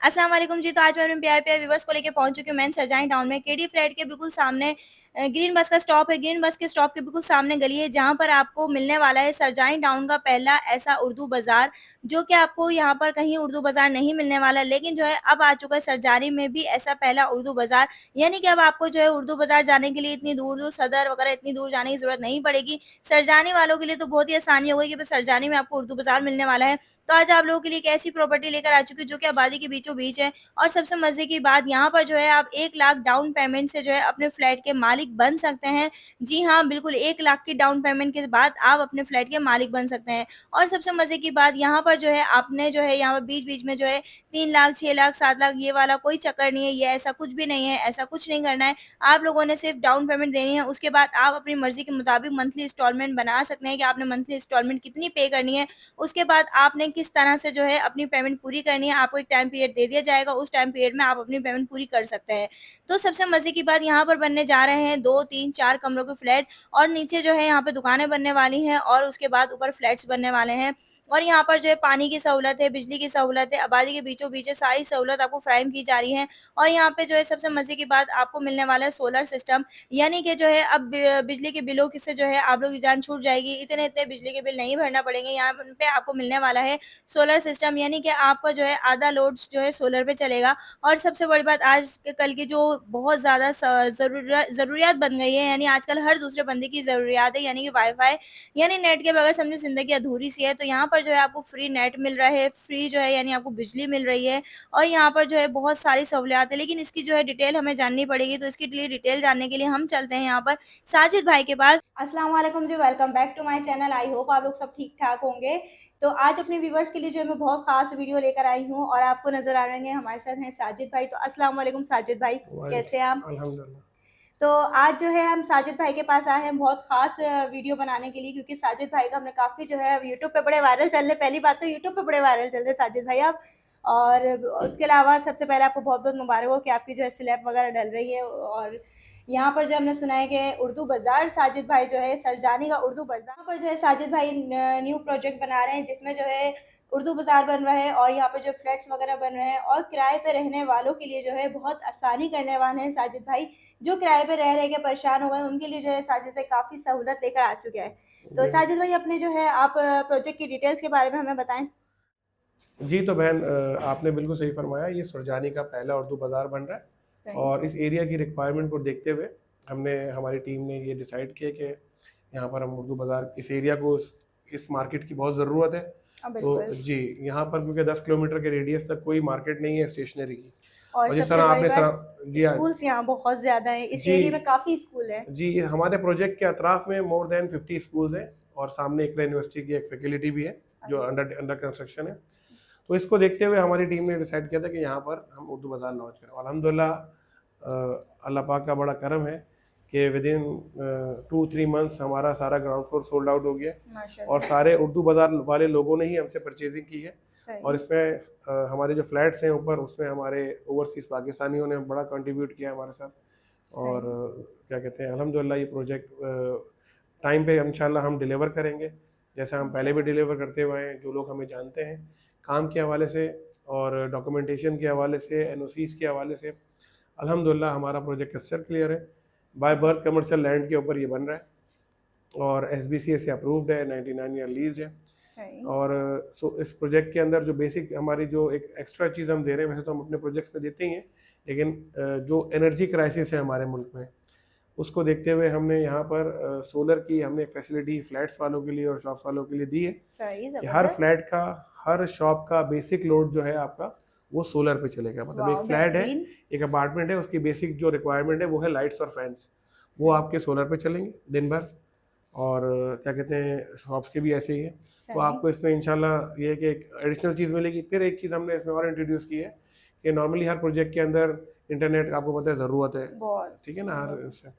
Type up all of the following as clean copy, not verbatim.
अस्सलाम वालेकुम जी। तो आज मैं अपने प्यारे प्यारे व्यूवर्स को लेके पहुंच चुकी हूँ मैं सरजानी टाउन में। केडी फ्लैट के बिल्कुल सामने ग्रीन बस का स्टॉप है। ग्रीन बस के स्टॉप के बिल्कुल सामने गली है जहां पर आपको मिलने वाला है सरजानी टाउन का पहला ऐसा उर्दू बाजार, जो कि आपको यहाँ पर कहीं उर्दू बाजार नहीं मिलने वाला, लेकिन जो है अब आ चुका है सरजानी में भी ऐसा पहला उर्दू बाजार। यानी कि अब आपको जो है उर्दू बाजार जाने के लिए इतनी दूर दूर सदर वगैरह इतनी दूर जाने की जरूरत नहीं पड़ेगी। सरजानी वालों के लिए तो बहुत ही आसानी हो गई कि बस सरजानी में आपको उर्दू बाजार मिलने वाला है। तो आज आप लोगों के लिए एक ऐसी प्रॉपर्टी लेकर आ चुकी हूँ जो कि आबादी के बीचों बीच है। और सबसे मजे की बात यहाँ पर जो है आप 1 लाख डाउन पेमेंट से जो है अपने फ्लैट के मालिक बन सकते हैं। जी हाँ, बिल्कुल 1 लाख की डाउन पेमेंट के बाद आप अपने फ्लैट के मालिक बन सकते हैं। और सबसे मजे की बात यहाँ पर जो है आपने जो है यहाँ पर बीच बीच में जो है 3 लाख 6 लाख 7 लाख ये वाला कोई चक्कर नहीं है, ये ऐसा कुछ भी नहीं है, ऐसा कुछ नहीं करना है। आप लोगों ने सिर्फ डाउन पेमेंट देनी है, उसके बाद आप अपनी मर्जी के मुताबिक मंथली इंस्टॉलमेंट बना सकते हैं कि आपने मंथली इंस्टॉलमेंट कितनी पे करनी है। उसके बाद आपने किस तरह से जो है अपनी पेमेंट पूरी करनी है, आपको एक टाइम पीरियड दे दिया जाएगा, उस टाइम पीरियड में आप अपनी पेमेंट पूरी कर सकते हैं। तो सबसे मज़े की बात यहाँ पर बनने जा रहे हैं 2, 3, 4 कमरों के फ्लैट, और नीचे जो है यहाँ पे दुकानें बनने वाली हैं और उसके बाद ऊपर फ्लैट्स बनने वाले हैं। और यहाँ पर जो है पानी की सहूलत है, बिजली की सहूलत है, आबादी के बीचों बीच है, सारी सहूलत आपको फ्राहम की जा रही है। और यहाँ पे जो है सबसे मज़े की बात आपको मिलने वाला है सोलर सिस्टम। यानी कि जो है अब बिजली के बिलों की से जो है आप लोग की जान छूट जाएगी, इतने-इतने बिजली के बिल नहीं भरना पड़ेंगे। यहाँ पे आपको मिलने वाला है सोलर सिस्टम, यानी कि आपका जो है आधा लोड जो है सोलर पे चलेगा। और सबसे बड़ी बात आज के कल की जो बहुत ज़्यादा ज़रूरियात बन गई है, यानी आजकल हर दूसरे बंदे की ज़रूरियात है, यानी कि वाई-फाई, यानी नेट के बगैर समझे ज़िंदगी अधूरी-सी है। तो यहाँ पर जो है आपको फ्री नेट मिल रहा है, फ्री जो है यानी आपको बिजली मिल रही है, और यहाँ पर जो है बहुत सारी सहूलियात है। लेकिन इसकी जो है डिटेल हमें जाननी पड़ेगी, तो इसके लिए डिटेल जानने के लिए हम चलते हैं यहाँ पर साजिद भाई के पास। अस्सलाम वालेकुम ji, welcome back to my channel. I hope आप लोग सब ठीक-ठाक होंगे। तो आज अपने व्यूवर्स के लिए जो है मैं बहुत ख़ास वीडियो लेकर आई हूँ और आपको नज़र आ रहे हैं हमारे साथ हैं साजिद भाई। तो अस्सलाम वालेकुम साजिद भाई, कैसे हैं आप? अल्हम्दुलिल्लाह। तो आज जो है हम साजिद भाई के पास आए हैं बहुत ख़ास वीडियो बनाने के लिए, क्योंकि साजिद भाई का हमने काफ़ी जो है यूट्यूब पे बड़े वायरल चल रहे, पहली बात तो यूट्यूब पे बड़े वायरल चल रहे साजिद भाई आप। और उसके अलावा सबसे पहले आपको बहुत बहुत मुबारक हो कि आपकी जो है स्लैब वगैरह डल रही है। और यहाँ पर जो हमने सुना है कि उर्दू बाज़ार साजिद भाई जो है सरजानी का उर्दू बाज़ार, यहाँ पर जो है साजिद भाई न्यू प्रोजेक्ट बना रहे हैं जिसमें जो है उर्दू बाज़ार बन रहा है, और यहाँ पे जो फ्लैट्स वगैरह बन रहे हैं, और किराए पे रहने वालों के लिए जो है बहुत आसानी करने वाले हैं साजिद भाई। जो किराए पे रह के परेशान हो गए उनके लिए जो है साजिद भाई काफ़ी सहूलत लेकर आ चुके हैं। तो जी साजिद भाई अपने जो है आप प्रोजेक्ट की डिटेल्स के बारे में हमें बताएं। जी, तो बहन आपने बिल्कुल सही फरमाया। ये सुरजानी का पहला उर्दू बाज़ार बन रहा है, सही। और इस एरिया की रिक्वायरमेंट को देखते हुए हमने हमारी टीम ने ये डिसाइड किया कि यहाँ पर हम उर्दू बाज़ार, इस एरिया को, इस मार्केट की बहुत ज़रूरत है। तो बिल्कुल। जी, यहाँ पर क्योंकि 10 किलोमीटर के रेडियस तक कोई मार्केट नहीं है स्टेशनरी की। और और जिस सबसे तरह बड़ी आपने बात, जी हाँ। स्कूल्स यहाँ बहुत ज़्यादा हैं, इस जी एरिया में काफ़ी स्कूल हैं। जी, ये हमारे प्रोजेक्ट के अतराफ में मोर देन 50 स्कूल्स हैं, और सामने इकरा यूनिवर्सिटी की एक फैसिलिटी भी है जो अरे अंडर अंडर कंस्ट्रक्शन है। तो इसको देखते हुए हमारी टीम ने डिसाइड किया था कि यहाँ पर हम उर्दू बाज़ार लॉन्च करें। और अल्हम्दुलिल्लाह अल्लाह पाक का बड़ा करम है कि विद इन 2-3 मंथ्स हमारा सारा ग्राउंड फ्लोर सोल्ड आउट हो गया, और माशाल्लाह। सारे उर्दू बाज़ार वाले लोगों ने ही हमसे परचेजिंग की है। और सही। इसमें हमारे जो फ्लैट्स हैं ऊपर, उसमें हमारे ओवरसीज़ पाकिस्तानियों ने बड़ा कंट्रीब्यूट किया हमारे साथ। और सही। क्या कहते हैं, अल्हम्दुलिल्लाह ये प्रोजेक्ट टाइम पे इंशाल्लाह हम डिलीवर करेंगे, जैसा हम पहले भी इंशाल्लाह। डिलीवर करते हुए हैं। जो लोग हमें जानते हैं काम के हवाले से और डॉक्यूमेंटेशन के हवाले से, एनओसीज़ के हवाले से, अल्हम्दुलिल्लाह हमारा प्रोजेक्ट क्लियर क्लियर है। बाय बर्थ कमर्शियल लैंड के ऊपर ये बन रहा है, और एसबीसीए से अप्रूव्ड है, 99 ईयर लीज है। सही। और सो इस प्रोजेक्ट के अंदर जो बेसिक हमारी जो एक एक्स्ट्रा चीज़ हम दे रहे हैं, वैसे तो हम अपने प्रोजेक्ट्स में देते ही हैं, लेकिन जो एनर्जी क्राइसिस है हमारे मुल्क में, उसको देखते हुए हमने यहाँ पर सोलर की हमने एक फैसिलिटी फ्लैट्स वालों के लिए और शॉप्स वालों के लिए दी है सही, कि हर ज़बरदस्त। फ्लैट का, हर शॉप का बेसिक लोड जो है आपका, वो सोलर पे चलेगा। मतलब एक वाह, फ्लैट है, बेहतरीन। एक अपार्टमेंट है, उसकी बेसिक जो रिक्वायरमेंट है वो है लाइट्स और फैंस, वो सही। आपके सोलर पे चलेंगे दिन भर। और क्या कहते हैं, शॉप्स के भी ऐसे ही है। तो सही। आपको इसमें इंशाल्लाह ये है कि एक एडिशनल चीज़ मिलेगी। फिर एक चीज़ हमने इसमें और इंट्रोड्यूस की है कि नॉर्मली हर प्रोजेक्ट के अंदर इंटरनेट आपको पता है ज़रूरत है, बहुत। ठीक है ना, हर बहुत। इससे।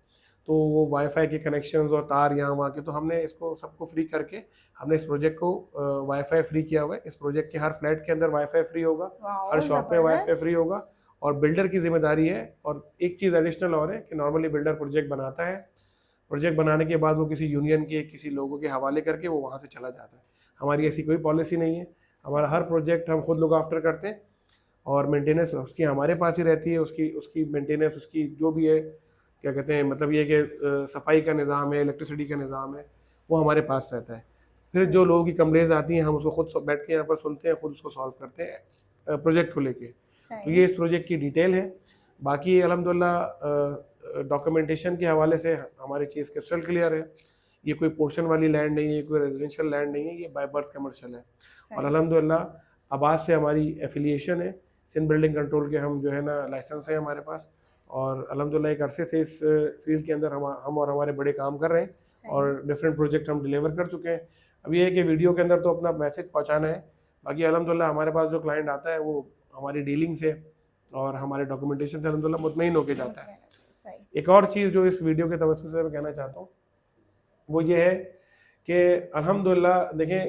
तो वो वाईफाई के कनेक्शंस और तार यहाँ वहाँ के, तो हमने इसको सबको फ्री करके हमने इस प्रोजेक्ट को वाईफाई फ्री किया हुआ है। इस प्रोजेक्ट के हर फ्लैट के अंदर वाईफाई फ्री होगा, हर वाओ, शॉप में वाईफाई ज़बरदस्त। फ्री होगा, और बिल्डर की जिम्मेदारी है। और एक चीज़ एडिशनल और है कि नॉर्मली बिल्डर प्रोजेक्ट बनाता है, प्रोजेक्ट बनाने के बाद वो किसी यूनियन के, किसी लोगों के हवाले करके वो वहाँ से चला जाता है। हमारी ऐसी कोई पॉलिसी नहीं है, हमारा हर सही। प्रोजेक्ट हम खुद लुक आफ्टर करते हैं। और मेंटेनेंस उसकी हमारे पास ही रहती है, उसकी उसकी मेंटेनेंस उसकी जो भी है, क्या कहते हैं, मतलब ये कि सफाई का निज़ाम है, इलेक्ट्रिसिटी का निज़ाम है, वो हमारे पास रहता है। फिर जो लोगों की कंप्लेंट्स आती हैं हम उसको खुद बैठ के यहाँ पर सुनते हैं, खुद उसको सॉल्व करते हैं प्रोजेक्ट को लेके। तो ये इस प्रोजेक्ट की डिटेल है। बाकी अल्हम्दुलिल्लाह डॉक्यूमेंटेशन के हवाले से हमारी चीज़ क्रिस्टल क्लियर है। ये कोई पोर्शन वाली लैंड नहीं है, कोई रेजिडेंशियल लैंड नहीं है, ये बाय बर्थ कमर्शियल है। और अल्हम्दुलिल्लाह आबाद से हमारी एफिलिएशन है, सिंध बिल्डिंग कंट्रोल के हम जो है ना लाइसेंस है हमारे पास। और अल्हम्दुलिल्लाह एक अरसे से इस फील्ड के अंदर हम और हमारे बड़े काम कर रहे हैं और डिफरेंट प्रोजेक्ट हम डिलीवर कर चुके हैं। अब ये है कि वीडियो के अंदर तो अपना मैसेज पहुंचाना है, बाकी अल्हम्दुलिल्लाह हमारे पास जो क्लाइंट आता है वो हमारी डीलिंग से और हमारे डॉक्यूमेंटेशन से अल्हम्दुलिल्लाह मुतमईन होके जाता है। एक और चीज़ जो इस वीडियो के तवज्जुह से मैं कहना चाहता हूँ वो ये है कि अल्हम्दुलिल्लाह देखें,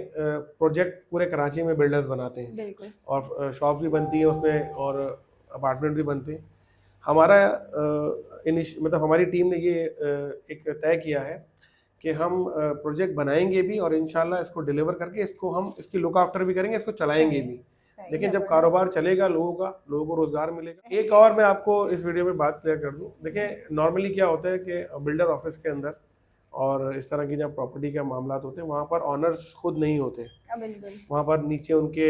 प्रोजेक्ट पूरे कराची में बिल्डर्स बनाते हैं और शॉप भी बनती है उसमें और अपार्टमेंट भी बनते हैं। हमारा मतलब हमारी टीम ने ये एक तय किया है कि हम प्रोजेक्ट बनाएंगे भी और इंशाल्लाह इसको डिलीवर करके इसको हम इसकी लुक आफ्टर भी करेंगे, इसको चलाएंगे भी। लेकिन जब कारोबार चलेगा लोगों को रोजगार मिलेगा। एक और मैं आपको इस वीडियो में बात क्लियर कर दूं, देखें नॉर्मली क्या होता है कि बिल्डर ऑफिस के अंदर और इस तरह की जब प्रॉपर्टी के मामला होते हैं वहाँ पर ऑनर्स खुद नहीं होते, वहाँ पर नीचे उनके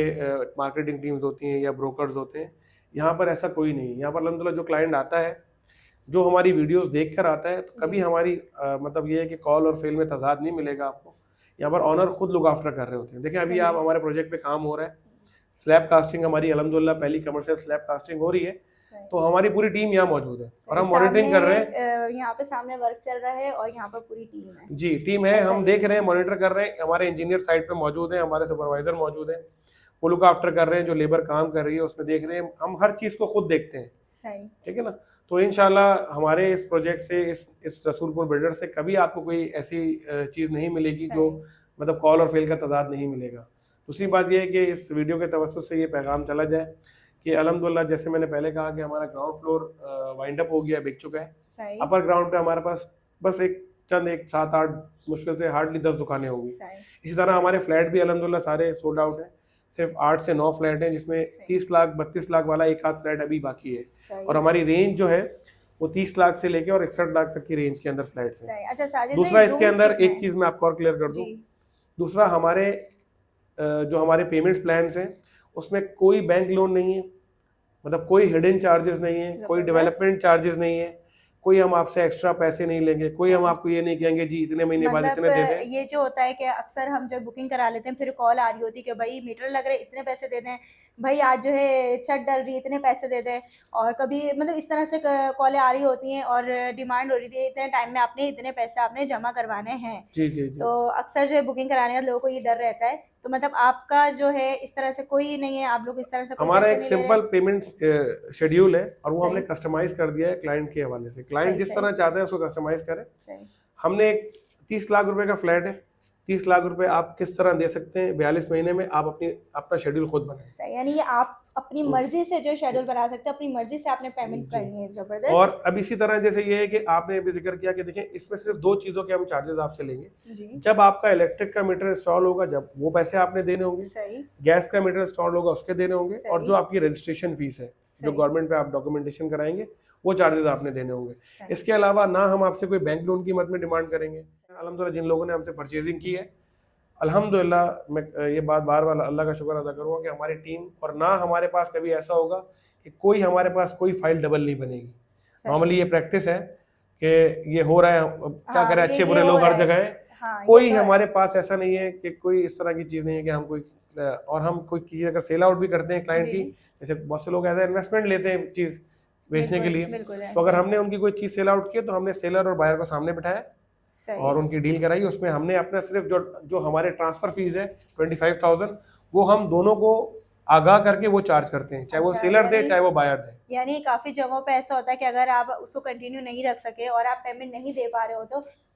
मार्केटिंग टीम्स होती हैं या ब्रोकर्स होते हैं। यहाँ पर ऐसा कोई नहीं। यहाँ पर अल्हम्दुलिल्लाह जो क्लाइंट आता है, जो हमारी वीडियोस देख कर आता है, तो कभी हमारी मतलब ये है कि कॉल और फेल में तजाद नहीं मिलेगा आपको। यहाँ पर ऑनर खुद लुक आफ्टर कर रहे होते हैं। देखें अभी आप हमारे प्रोजेक्ट पे काम हो रहा है, स्लैब कास्टिंग हमारी अल्हम्दुलिल्लाह पहली कमर्शियल स्लैब कास्टिंग हो रही है, तो हमारी पूरी टीम यहाँ मौजूद है और हम मॉनिटरिंग कर रहे हैं। यहाँ पे सामने वर्क चल रहा है और यहाँ पर पूरी टीम है। जी टीम है, हम देख रहे हैं, मॉनिटर कर रहे हैं। हमारे इंजीनियर साइट पे मौजूद हैं, हमारे सुपरवाइजर मौजूद हैं, वो लुक आफ्टर कर रहे हैं। जो लेबर काम कर रही है उसमें देख रहे हैं, हम हर चीज़ को खुद देखते हैं। सही, ठीक है ना। तो इंशाल्लाह हमारे इस प्रोजेक्ट से इस रसूलपुर बिल्डर से कभी आपको कोई ऐसी चीज़ नहीं मिलेगी जो मतलब कॉल और फेल का तादाद नहीं मिलेगा। दूसरी बात यह है कि इस वीडियो के तवज्जुह से ये पैगाम चला जाए कि अल्हम्दुलिल्लाह जैसे मैंने पहले कहा कि हमारा ग्राउंड फ्लोर वाइंड अप हो गया, बिक चुका है। अपर ग्राउंड पे हमारे पास बस एक 7-8 मुश्किल से हार्डली 10 दुकानें होंगी। इसी तरह हमारे फ्लैट भी अल्हम्दुलिल्लाह सारे सोल्ड आउट हैं। सिर्फ 8 से 9 फ्लैट हैं, जिसमें 30 लाख 32 लाख वाला एक आध फ्लैट अभी बाकी है। और हमारी रेंज जो है वो 30 लाख से लेके और 61 लाख तक की रेंज के अंदर फ्लैट्स हैं। अच्छा, दूसरा इसके अंदर एक चीज़ मैं आपको और क्लियर कर दूँ, दूसरा हमारे जो हमारे पेमेंट्स प्लान्स हैं उसमें कोई बैंक लोन नहीं है, मतलब कोई हिडन चार्जेस नहीं है, कोई डेवलपमेंट चार्जेस नहीं है, कोई हम आपसे एक्स्ट्रा पैसे नहीं लेंगे, कोई हम आपको ये नहीं कहेंगे जी इतने महीने बाद इतने दे दें। ये जो होता है कि अक्सर हम जब बुकिंग करा लेते हैं फिर कॉल आ रही होती है कि भाई मीटर लग रहे इतने पैसे दे दें, भाई आज जो है छत डल रही है इतने पैसे दे दें, और कभी मतलब इस तरह से कॉलें आ रही होती हैं और डिमांड हो रही थी इतने टाइम में आपने इतने पैसे आपने जमा करवाने हैं। जी जी जी। तो अक्सर जो है बुकिंग कराने का लोगों को ये डर रहता है। तो मतलब आपका जो है इस तरह से कोई नहीं है, आप लोग इस तरह से हमारा एक सिंपल पेमेंट शेड्यूल है और वो हमने कस्टमाइज कर दिया है क्लाइंट के हवाले से। क्लाइंट जिस तरह चाहते हैं उसको कस्टमाइज करें। हमने एक 30 लाख रुपए का फ्लैट है, 30 लाख रुपए आप किस तरह दे सकते हैं 42 महीने में, आप अपना शेड्यूल खुद बनाएं। यानी ये आप अपनी मर्जी से जो शेड्यूल बना सकते हैं, अपनी मर्जी से आपने पेमेंट करनी है। जबरदस्त। और अब इसी तरह जैसे ये है कि आपने भी जिक्र किया कि देखें इसमें सिर्फ 2 चीजों के हम चार्जेस आपसे लेंगे। जब आपका इलेक्ट्रिक का मीटर इंस्टॉल होगा, जब वो पैसे आपने देने होंगे, गैस का मीटर इंस्टॉल होगा उसके देने होंगे, और जो आपकी रजिस्ट्रेशन फीस है जो गवर्नमेंट पे आप डॉक्यूमेंटेशन कराएंगे वो चार्जेस आपने देने होंगे। इसके अलावा ना हम आपसे कोई बैंक लोन की मद में डिमांड करेंगे। अल्हम्दुलिल्लाह जिन लोगों ने हमसे परचेजिंग की है, अल्हम्दुलिल्लाह मैं ये बात बार बार अल्लाह का शुक्र अदा करूँगा कि हमारी टीम, और ना हमारे पास कभी ऐसा होगा कि कोई हमारे पास कोई फाइल डबल नहीं बनेगी। नॉर्मली ये प्रैक्टिस है कि ये हो रहा है, क्या करें, अच्छे बुरे लोग हर जगह है। कोई हमारे पास ऐसा नहीं है कि कोई इस तरह की चीज़ नहीं है कि हम कोई, और हम कोई चीज़ अगर सेल आउट भी करते हैं क्लाइंट की, जैसे बहुत से लोग ऐसा इन्वेस्टमेंट लेते हैं चीज़ बेचने के लिए, तो अगर हमने उनकी कोई चीज़ सेल आउट की तो हमने सेलर और बायर को सामने बिठाया और उनकी डील कराई। उसमें हमने अपना सिर्फ जो हमारे ट्रांसफर फीस है 25,000 वो हम दोनों को आगाह करके वो चार्ज करते हैं, चाहे वो सेलर दे चाहे वो बायर दे। यानी काफी जगहों पे ऐसा होता है कि अगर आप उसको कंटिन्यू नहीं रख सके और आप पेमेंट नहीं दे पा रहे हो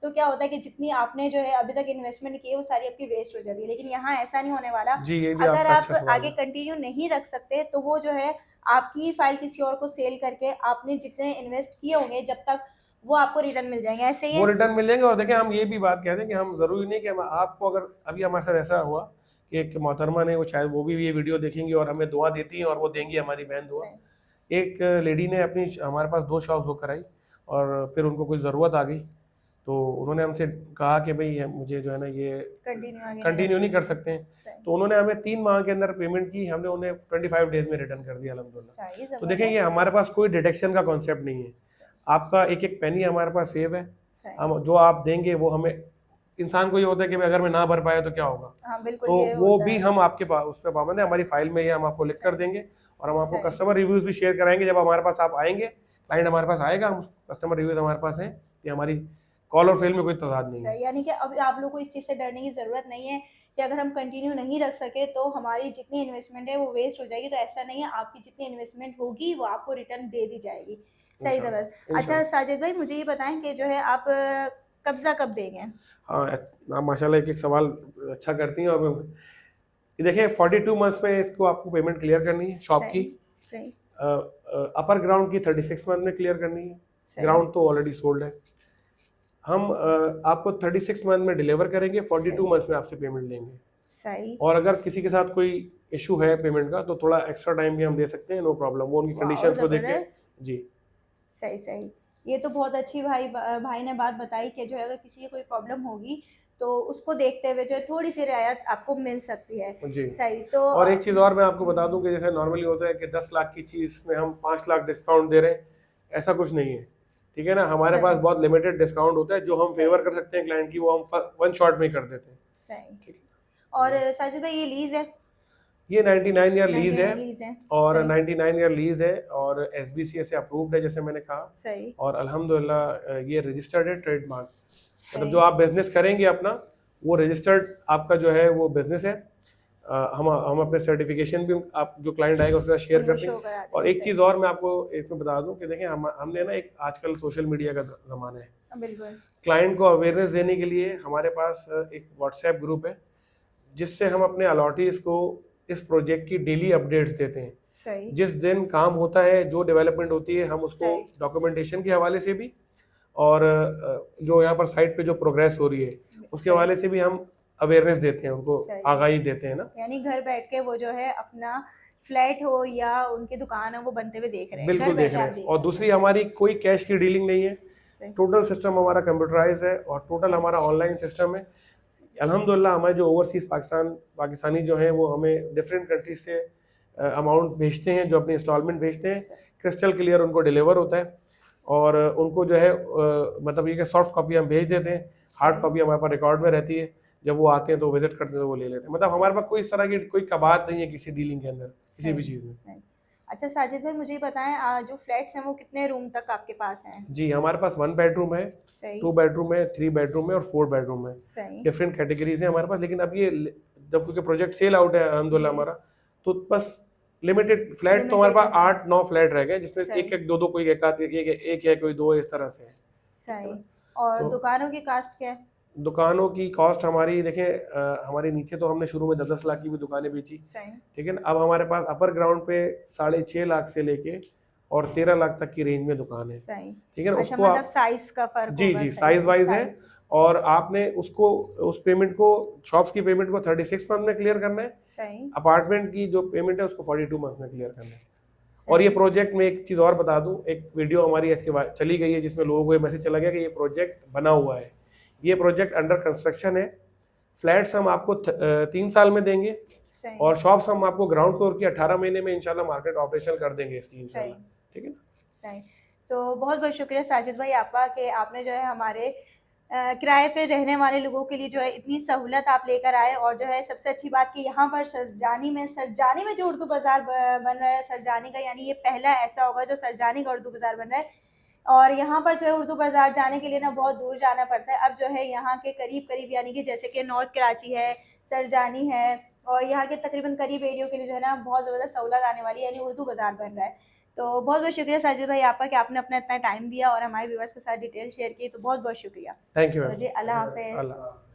तो क्या होता है कि जितनी आपने जो है अभी तक इन्वेस्टमेंट की है वो सारी आपकी वेस्ट हो जाती है। लेकिन यहाँ ऐसा नहीं होने वाला। जी, ये भी अगर आप आगे कंटिन्यू नहीं रख सकते तो वो जो है आपकी फाइल किसी और को सेल करके आपने जितने इन्वेस्ट किए होंगे जब तक वो आपको रिटर्न मिल जाएंगे। ऐसे ही वो रिटर्न मिल जाएंगे। और देखिए हम ये भी बात कह रहे हैं कि हम जरूरी नहीं कि हम आपको, अगर अभी हमारे साथ ऐसा हुआ कि एक मोहतरमा ने, वो शायद वो भी ये वीडियो देखेंगी और हमें दुआ देती हैं और वो देंगी हमारी बहन दुआ। सही। एक लेडी ने अपनी हमारे पास 2 शॉप बुक कराई और फिर उनको कोई ज़रूरत आ गई, तो उन्होंने हमसे कहा कि भाई मुझे जो है ना ये कंटिन्यू नहीं कर सकते हैं, सही। तो उन्होंने हमें 3 माह के अंदर पेमेंट की, हमने उन्हें 25 डेज़ में रिटर्न कर दिया अल्हम्दुलिल्लाह। सही, तो देखें ये हमारे पास कोई डिडक्शन का कॉन्सेप्ट नहीं है, आपका एक-एक पेनी हमारे पास सेव है, सही। हम जो आप देंगे वो हमें, इंसान को ये होता है कि भाई अगर मैं ना भर पाया तो क्या होगा, हाँ, बिल्कुल तो ये वो होता भी है। हम आपके पास उस पे पाबंद है, हमारी फाइल में ये हम आपको लिख कर सही। देंगे और हम आपको सही। कस्टमर रिव्यूज भी शेयर कराएंगे। जब हमारे पास आप आएंगे, क्लाइंट हमारे पास आएगा, हम कस्टमर रिव्यूज हमारे पास हैं कि हमारी कॉल और फेल में कोई तजाद नहीं है। सही, यानी कि अब आप लोग को इस चीज़ से डरने की ज़रूरत नहीं है कि अगर हम कंटिन्यू नहीं रख सके तो हमारी जितनी इन्वेस्टमेंट है वो वेस्ट हो जाएगी, तो ऐसा नहीं है, आपकी जितनी इन्वेस्टमेंट होगी वो आपको रिटर्न दे दी जाएगी। सही, इंशाल्लाह ज़बरदस्त। अच्छा इंशाल्लाह। साजिद भाई, मुझे ये बताएं कि जो है आप कब्ज़ा कब देंगे? हाँ, आप माशाल्लाह एक-एक सवाल अच्छा करती हैं। और ये देखिए 42 मंथ्स में इसको आपको पेमेंट क्लियर करनी है शॉप की। सही। सही। अपर ग्राउंड की 36 मंथ में क्लियर करनी है, सही। ग्राउंड तो ऑलरेडी सोल्ड है। हम आपको 36 मंथ में डिलीवर करेंगे, 42 मंथ्स में आपसे पेमेंट लेंगे। सही। और अगर किसी के साथ कोई इशू है पेमेंट का तो थोड़ा एक्स्ट्रा टाइम भी हम दे सकते हैं, नो प्रॉब्लम, वो उनकी वाओ, कंडीशंस को देख के। ज़बरदस्त। जी सही, सही। ये तो बहुत अच्छी भाई ने बात बताई कि जो है अगर किसी की कोई प्रॉब्लम होगी तो उसको देखते हुए जो है थोड़ी-सी रियायत आपको मिल सकती है। जी। सही, तो और एक चीज़ और मैं आपको बता दूं कि जैसे नॉर्मली होता है कि 10 लाख की चीज़ में हम 5 लाख डिस्काउंट दे रहे हैं, ऐसा कुछ नहीं है, ठीक है ना। हमारे सही। पास बहुत लिमिटेड डिस्काउंट होता है, जो हम सही। फेवर कर सकते हैं क्लाइंट की, वो हम वन शॉट में ही कर देते हैं। सही। ठीक है। और साजिद भाई, ये लीज़ है? ये 99 ईयर लीज 99 है, लीज़ है। और सही। 99 ईयर लीज है और एसबीसीए से अप्रूव्ड है, जैसे मैंने कहा। सही। और अल्हम्दुलिल्लाह ये रजिस्टर्ड है ट्रेडमार्क, मतलब सही। जो आप बिजनेस करेंगे अपना, वो रजिस्टर्ड आपका जो है वो बिजनेस है। हम अपने सर्टिफिकेशन भी आप जो क्लाइंट आएगा उसके साथ शेयर उनको करते शो हैं। कराते और हैं। एक सही। चीज़ और मैं आपको इसमें बता दूं कि देखें हमने ना एक आजकल सोशल मीडिया का ज़माना है, बिल्कुल। क्लाइंट को अवेयरनेस देने के लिए हमारे पास एक व्हाट्सएप ग्रुप है, जिससे हम अपने अलॉटीज़ को इस प्रोजेक्ट की डेली अपडेट्स देते हैं। सही। जिस दिन काम होता है, जो डेवलपमेंट होती है, हम उसको सही। डॉक्यूमेंटेशन के हवाले से भी, और जो यहाँ पर साइट पे जो प्रोग्रेस हो रही है उसके सही। हवाले से भी हम अवेयरनेस देते हैं, उनको सही। आगाही देते हैं ना। यानी घर बैठ के वो जो है अपना फ्लैट हो या उनकी दुकान हो वो बनते हुए देख रहे हैं, घर बिल्कुल देख बैठे रहे आप हैं। देख और सकते दूसरी हैं। हमारी कोई कैश की डीलिंग नहीं है, सही। टोटल सिस्टम हमारा कंप्यूटराइज है और टोटल सही। हमारा ऑनलाइन सिस्टम है। अल्हम्दुलिल्लाह हमारे जो ओवरसीज़ पाकिस्तानी जो हैं वो हमें डिफरेंट कंट्रीज से अमाउंट भेजते हैं, जो अपनी इंस्टॉलमेंट भेजते हैं, क्रिस्टल क्लियर उनको डिलीवर होता है। और उनको जो है मतलब ये कि सॉफ्ट कॉपी हम भेज देते हैं, हार्ड कॉपी हमारे पास रिकॉर्ड में रहती है, जब वो आते हैं तो विजिट करते हैं तो वो ले लेते हैं। मतलब हमारे पास कोई इस तरह की कोई कबात नहीं है किसी डीलिंग के अंदर, किसी भी चीज़ में। सही। अच्छा साजिद भाई, मुझे बताएं जो फ्लैट्स हैं वो कितने रूम तक आपके पास हैं? जी, हमारे पास 1 बेडरूम है, सही। 2 बेडरूम है, 3 बेडरूम है और 4 बेडरूम है। सही। डिफरेंट कैटेगरीज हैं हमारे पास, लेकिन अब ये जब क्योंकि प्रोजेक्ट सेल आउट है अल्हम्दुलिल्लाह जी। हमारा, तो बस लिमिटेड फ्लैट, तो हमारे पास 8-9 फ्लैट रह गए, जिसमें सही। एक-एक, दो-दो, कोई एक है, कोई 2 इस तरह से है। सही। और तो दुकानों की कास्ट क्या है? दुकानों की कॉस्ट हमारी देखें, हमारे नीचे तो हमने शुरू में 10-10 लाख की भी दुकानें बेची, सही। ठीक है ना। अब हमारे पास अपर ग्राउंड पे 6.5 लाख से लेके और 13 लाख तक की रेंज में दुकान है, सही। ठीक है ना। अच्छा, उसको मतलब आप साइज का फर्क जी होगा। जी सही साइज वाइज है। साइज। और आपने उसको उस पेमेंट को, शॉप्स की पेमेंट को 36 मंथ में क्लियर करना है, सही। अपार्टमेंट की जो पेमेंट है उसको 42 मंथ में क्लियर करना है। सही। और ये प्रोजेक्ट में एक चीज़ और बता दूं, एक वीडियो हमारी ऐसी चली गई है जिसमें लोगों को ये मैसेज चला गया कि ये प्रोजेक्ट बना हुआ है। ये प्रोजेक्ट अंडर कंस्ट्रक्शन है। फ्लैट्स हम आपको 3 साल में देंगे, सही। और शॉप्स हम आपको ग्राउंड फ्लोर की 18 महीने में इंशाल्लाह मार्केट ऑपरेशन कर देंगे इसकी सही। इंशाल्लाह, ठीक है ना। सही। तो बहुत बहुत शुक्रिया साजिद भाई आपका कि आपने जो है हमारे किराए पे रहने वाले लोगों के लिए जो है इतनी सहूलत आप लेकर आए। और जो है सबसे अच्छी बात कि यहाँ पर सरजानी में जो उर्दू बाज़ार बन रहा है, सरजानी का, यानी ये पहला ऐसा होगा जो सरजानी का उर्दू बाज़ार बन रहा है। और यहाँ पर जो है उर्दू बाज़ार जाने के लिए ना बहुत दूर जाना पड़ता है। अब जो है यहाँ के करीब करीब, यानी कि जैसे कि नॉर्थ कराची है, सरजानी है, और यहाँ के तकरीबन करीब एरियो के लिए जो है ना बहुत ज़बरदस्त सहूलत आने वाली है, यानी उर्दू बाज़ार बन रहा है। तो बहुत बहुत शुक्रिया साजिद भाई आपका कि आपने अपना इतना टाइम दिया और हमारे व्यूअर्स के साथ डिटेल शेयर की। तो बहुत बहुत शुक्रिया। थैंक यू तो जी, अल्लाह हाफ़िज़। अल्लाह।